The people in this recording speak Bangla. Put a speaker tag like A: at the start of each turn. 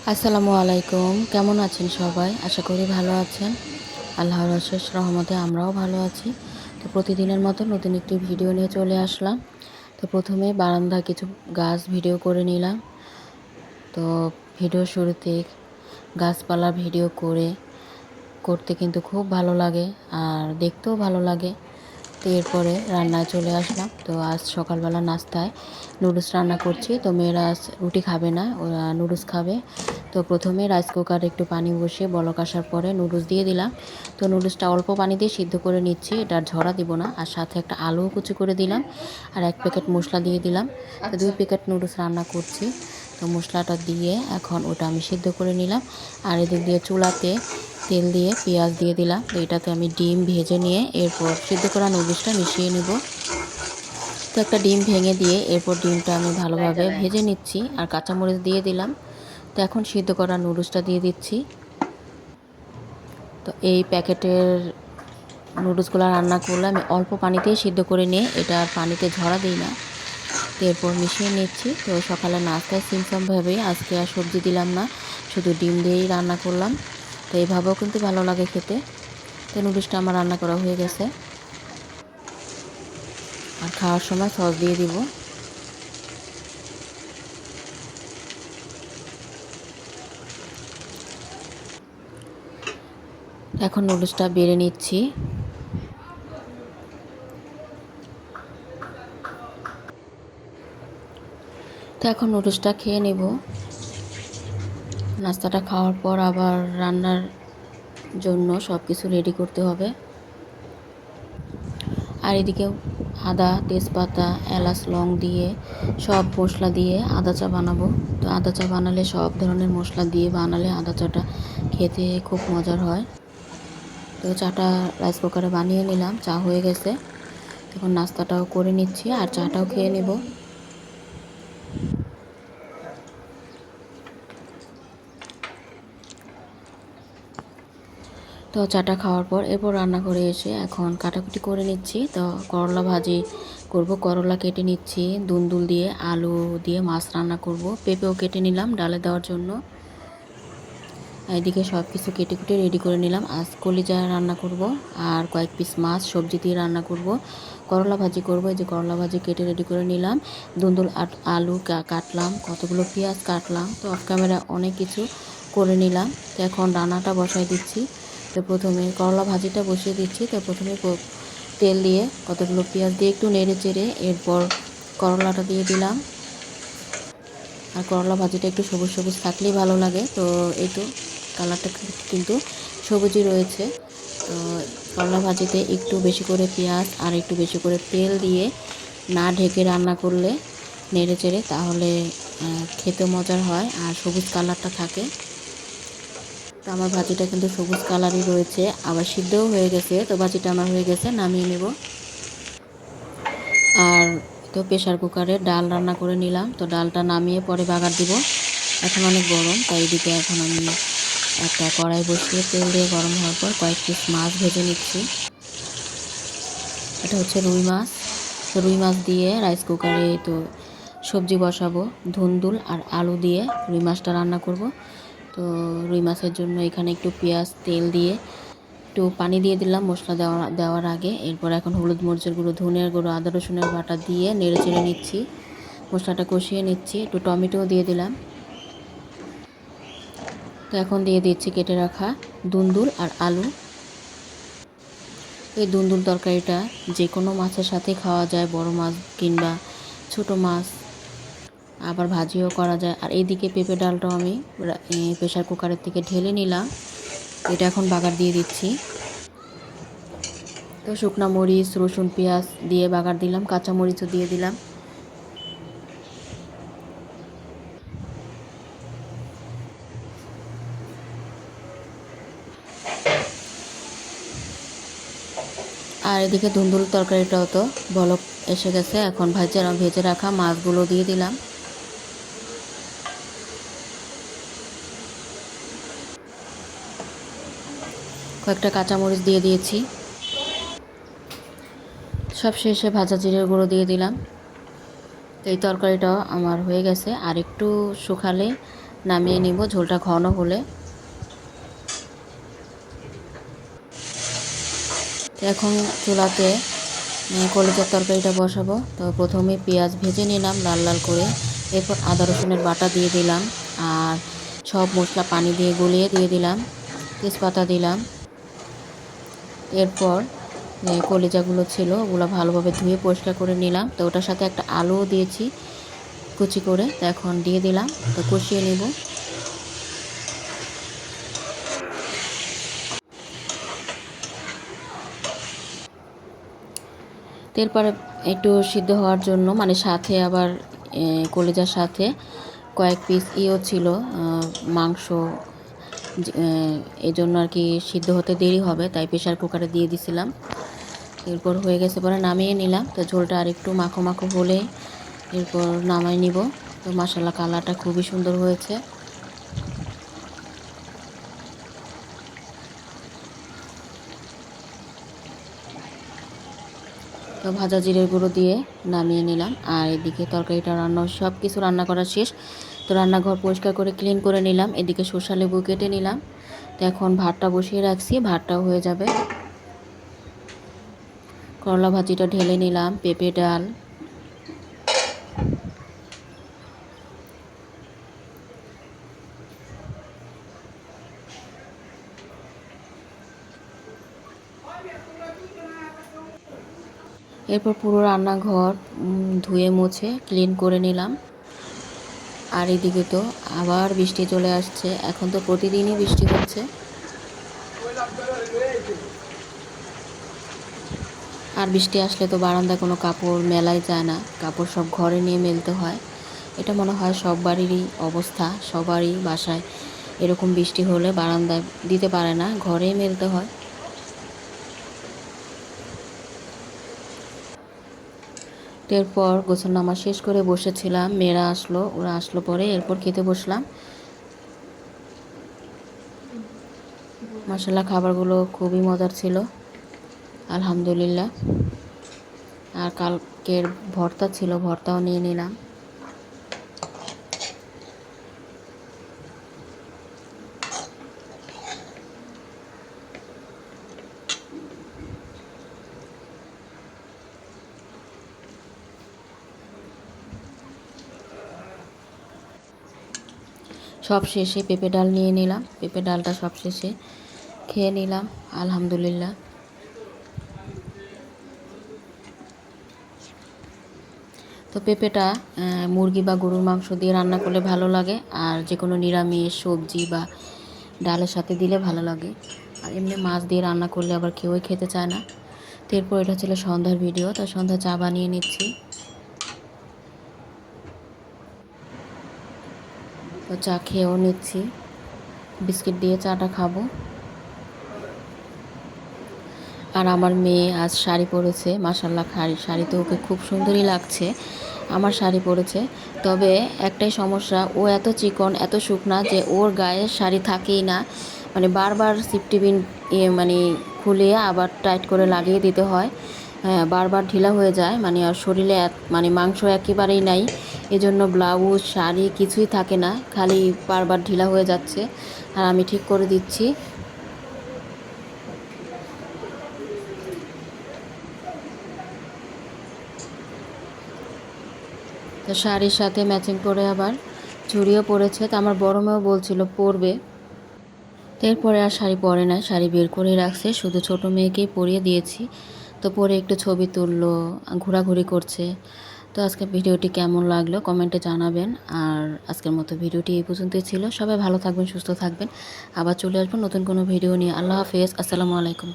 A: আসসালামু আলাইকুম। কেমন আছেন সবাই? আশা করি ভালো আছেন। আল্লাহর অশেষ রহমতে আমরাও ভালো আছি। তো প্রতিদিনের মতো নতুন একটি ভিডিও নিয়ে চলে আসলাম। তো প্রথমে বারান্দায় কিছু গাছ ভিডিও করে নিলাম। তো ভিডিও শুরুতে গাছপালা ভিডিও করতে কিন্তু খুব ভালো লাগে আর দেখতেও ভালো লাগে। তো এরপরে রান্নায় চলে আসলাম। তো আজ সকালবেলা নাস্তায় নুডলস রান্না করছি। তো মেয়েরা আজ রুটি খাবে না, ওরা নুডলস খাবে। তো প্রথমে রাইস কুকারে একটু পানি বসিয়ে বলক আসার পরে নুডলস দিয়ে দিলাম। তো নুডলসটা অল্প পানি দিয়ে সিদ্ধ করে নিচ্ছি, এটা আর ঝরা দিব না। আর সাথে একটা আলুও কুচি করে দিলাম আর 1 প্যাকেট মশলা দিয়ে দিলাম। তো 2 প্যাকেট নুডলস রান্না করছি। তো মশলাটা দিয়ে এখন ওটা আমি সিদ্ধ করে নিলাম। আর এদিক দিয়ে চুলাতে তেল দিয়ে পেঁয়াজ দিয়ে দিলাম। তো এটাতে আমি ডিম ভেজে নিয়ে এরপর সিদ্ধ করা নুডলসটা মিশিয়ে নেব। তো একটা ডিম ভেঙে দিয়ে এরপর ডিমটা আমি ভালোভাবে ভেজে নিচ্ছি আর কাঁচামরিচ দিয়ে দিলাম। তো এখন সিদ্ধ করা নুডলসটা দিয়ে দিচ্ছি। তো এই প্যাকেটের নুডলসগুলো রান্না করলে আমি অল্প পানিতেই সিদ্ধ করে নিয়ে এটা আর পানিতে ঝরা দিই না। তো এরপর মিশিয়ে নিচ্ছি। তো সকালে নাস্তায় সিম্পলভাবেই আজকে আর সবজি দিলাম না, শুধু ডিম দিয়েই রান্না করলাম। তো এইভাবেও কিন্তু ভালো লাগে খেতে। তো নুডলসটা আমার রান্না করা হয়ে গেছে আর খাওয়ার সময় সস দিয়ে দিব। এখন নুডলসটা বেড়ে নিচ্ছি। তো এখন নুডলসটা খেয়ে নেব। নাস্তাটা খাওয়ার পর আবার রান্নার জন্য সব কিছু রেডি করতে হবে। আর এদিকে আদা, তেজপাতা, এলাচ, লং দিয়ে সব মশলা দিয়ে আদা চা বানাবো। তো আদা চা বানালে সব ধরনের মশলা দিয়ে বানালে আদা চাটা খেতে খুব মজার হয়। তো চাটা রাইস কুকারে বানিয়ে নিলাম, চা হয়ে গেছে। এখন নাস্তাটাও করে নিচ্ছি আর চাটাও খেয়ে নেব। তো চাটা খাওয়ার পর এরপর রান্না করে এসে এখন কাটাকুটি করে নিচ্ছি। তো করলা ভাজি করব, করলা কেটে নিচ্ছি। দুন্দুল দিয়ে আলু দিয়ে মাছ রান্না করব, পেঁপেও কেটে নিলাম ডালে দেওয়ার জন্য। এদিকে সব কিছু কেটে কুটে রেডি করে নিলাম। আজ কলিজা রান্না করব আর কয়েক পিস মাছ সবজি দিয়ে রান্না করব। করলা ভাজি করব, এই যে করলা ভাজি কেটে রেডি করে নিলাম। দুন্দুল আলু কাটলাম, কতগুলো পেঁয়াজ কাটলাম। তো অফ ক্যামেরা অনেক কিছু করে নিলাম। তো এখন রান্নাটা বসাই দিচ্ছি। তো প্রথমে করলা ভাজিটা বসিয়ে দিচ্ছি। তো প্রথমে তেল দিয়ে কতগুলো পেঁয়াজ দিয়ে একটু নেড়ে চেড়ে এরপর করলাটা দিয়ে দিলাম। আর করলা ভাজিটা একটু সবুজ সবুজ থাকলেই ভালো লাগে। তো এই তো কালারটা কিন্তু সবুজই রয়েছে। তো করলা ভাজিতে একটু বেশি করে পেঁয়াজ আর একটু বেশি করে তেল দিয়ে না ঢেকে রান্না করলে নেড়ে চেড়ে তাহলে খেতে মজার হয় আর সবুজ কালারটা থাকে। তো আমার ভাজিটা কিন্তু সবুজ কালারই রয়েছে, আবার সিদ্ধও হয়ে গেছে। তো ভাজিটা আমার হয়ে গেছে, নামিয়ে নেব। আর তো প্রেশার কুকারে ডাল রান্না করে নিলাম। তো ডালটা নামিয়ে পরে বাগার দিব। এখন অনেক গরম, তাই এদিকে এখন আমি একটা কড়াই বসিয়ে তেল দিয়ে গরম হওয়ার পর কয়েক পিস মাছ ভেজে নিচ্ছি। এটা হচ্ছে রুই মাছ। তো রুই মাছ দিয়ে রাইস কুকারে তো সবজি বসাবো, ধুন্দুল আর আলু দিয়ে রুই মাছটা রান্না করব। তো রুই মাছের জন্য এখানে একটু পেঁয়াজ তেল দিয়ে একটু পানি দিয়ে দিলাম মশলা দেওয়ার আগে। এরপর এখন হলুদ মরিচের গুঁড়ো, ধনিয়ার গুঁড়ো, আদা রসুনের বাটা দিয়ে নেড়ে চেড়ে নিচ্ছি, মশলাটা কষিয়ে নিচ্ছি। একটু টমেটোও দিয়ে দিলাম। তো এখন দিয়ে দিচ্ছি কেটে রাখা দুন্দুল আর আলু। এই দুন্দুল তরকারিটা যে কোনো মাছের সাথে খাওয়া যায়, বড় মাছ কিংবা ছোট মাছ, আবার ভাজিও করা যায়। আর এইদিকে পেঁপে ডালটাও আমি প্রেশার কুকারের থেকে ঢেলে নিলাম। এটা এখন বাগার দিয়ে দিচ্ছি। তো শুকনো মরিচ, রসুন, পেঁয়াজ দিয়ে বাগার দিলাম, কাঁচা মরিচও দিয়ে দিলাম। আর এদিকে ধুন্দুল তরকারিটাও তো বলক এসে গেছে। এখন ভেজে রাখা মাছগুলো দিয়ে দিলাম। কয়েকটা কাঁচামরিচ দিয়ে দিয়েছি। সব শেষে ভাজা জিরের গুঁড়ো দিয়ে দিলাম। তো এই তরকারিটাও আমার হয়ে গেছে, আর একটু শুকালে নামিয়ে নিব ঝোলটা ঘন হলে। এখন চুলাতে কলিজার তরকারিটা বসাবো। তো প্রথমে পেঁয়াজ ভেজে নিলাম লাল লাল করে, এরপর আদা রসুনের বাটা দিয়ে দিলাম, আর সব মশলা পানি দিয়ে গলিয়ে দিয়ে দিলাম, তেজপাতা দিলাম। এরপর কলিজাগুলো ছিল ওগুলো ভালোভাবে ধুয়ে পরিষ্কার করে নিলাম। তো ওটার সাথে একটা আলুও দিয়েছি কুচি করে। তো এখন দিয়ে দিলাম, তো কষিয়ে নেব। এরপরে একটু সিদ্ধ হওয়ার জন্য মানে সাথে আবার কলিজার সাথে কয়েক পিস ছিল মাংস, এই জন্য আর কি সিদ্ধ হতে দেরি হবে, তাই প্রেশার কুকারে দিয়ে দিছিলাম। এরপর হয়ে গেছে পরে নামিয়ে নিলাম। তো ঝোলটা আর একটু মাখো মাখো হলে এরপর নামাই নিব। তো মাশাআল্লাহ কালারটা খুবই সুন্দর হয়েছে। তো ভাজা জিরের গুঁড়ো দিয়ে নামিয়ে নিলাম। আর এদিকে তরকারিটা রান্না সব কিছু রান্না করা শেষ। তো রান্নাঘর পরিষ্কার করে ক্লিন করে নিলাম। এদিকে শসা লেবু কেটে নিলাম। তো এখন ভাতটা বসিয়ে রাখছি, ভাতটাও হয়ে যাবে। করলা ভাজিটা ঢেলে নিলাম, পেঁপে ডাল, এরপর পুরো রান্নাঘর ধুয়ে মুছে ক্লিন করে নিলাম। আর এদিকে তো আবার বৃষ্টি চলে আসছে, এখন তো প্রতিদিনই বৃষ্টি হচ্ছে। আর বৃষ্টি আসলে তো বারান্দায় কোনো কাপড় মেলাই যায় না, কাপড় সব ঘরে নিয়ে মেলতে হয়। এটা মনে হয় সব বাড়িরই অবস্থা, সবারই বাসায় এরকম বৃষ্টি হলে বারান্দায় দিতে পারে না, ঘরেই মেলতে হয়। এরপর গোসল নামা শেষ করে বসেছিলাম, মেয়েরা আসলো, ওরা আসলো পরে এরপর খেতে বসলাম। মাশাআল্লাহ খাবারগুলো খুবই মজার ছিল, আলহামদুলিল্লাহ। আর কালকের ভর্তা ছিল, ভর্তাও নিয়ে নিলাম। সব শেষে পেঁপে ডাল নিয়ে নিলাম, পেঁপে ডালটা সব শেষে খেয়ে নিলাম, আলহামদুলিল্লাহ। তো পেঁপেটা মুরগি বা গরুর মাংস দিয়ে রান্না করলে ভালো লাগে, আর যে কোনো নিরামিষ সবজি বা ডালের সাথে দিলে ভালো লাগে। আর এমনি মাছ দিয়ে রান্না করলে আবার কেউই খেতে চায় না। তো এরপর এটা ছিল সন্ধ্যার ভিডিও। তো সন্ধ্যা চা বানিয়ে নিচ্ছি। তো চা খেয়েও নিচ্ছি, বিস্কিট দিয়ে চাটা খাবো। আর আমার মেয়ে আজ শাড়ি পরেছে, মাশাআল্লাহ শাড়ি তো ওকে খুব সুন্দরই লাগছে। আমার শাড়ি পরেছে, তবে একটাই সমস্যা, ও এত চিকন এত শুকনা যে ওর গায়ে শাড়ি থাকেই না, মানে বারবার সিপটিপিন মানে খুলে আবার টাইট করে লাগিয়ে দিতে হয়। হ্যাঁ, বারবার ঢিলা হয়ে যায়, মানে আর শরীরে মানে মাংস একেবারেই নাই, এজন্য ব্লাউজ শাড়ি কিছুই থাকে না, খালি বারবার ঢিলা হয়ে যাচ্ছে। আর আমি ঠিক করে দিচ্ছি। তো শাড়ির সাথে ম্যাচিং করে আবার চুড়িও পরেছে। তো আমার বড় মেয়েও বলছিল পরবে, তো এরপরে আর শাড়ি পরে না, শাড়ি বের করে রাখছে, শুধু ছোট মেয়েকেই পরিয়ে দিয়েছি। তো পরে একটু ছবি তুললো, ঘোরাঘুরি করছে। তো আজকের ভিডিওটি কেমন লাগলো কমেন্টে জানাবেন। আর আজকের মতো ভিডিওটি এই পর্যন্তই ছিল। সবাই ভালো থাকবেন, সুস্থ থাকবেন। আবার চলে আসবো নতুন কোনো ভিডিও নিয়ে। আল্লাহ হাফেজ, আসসালামু আলাইকুম।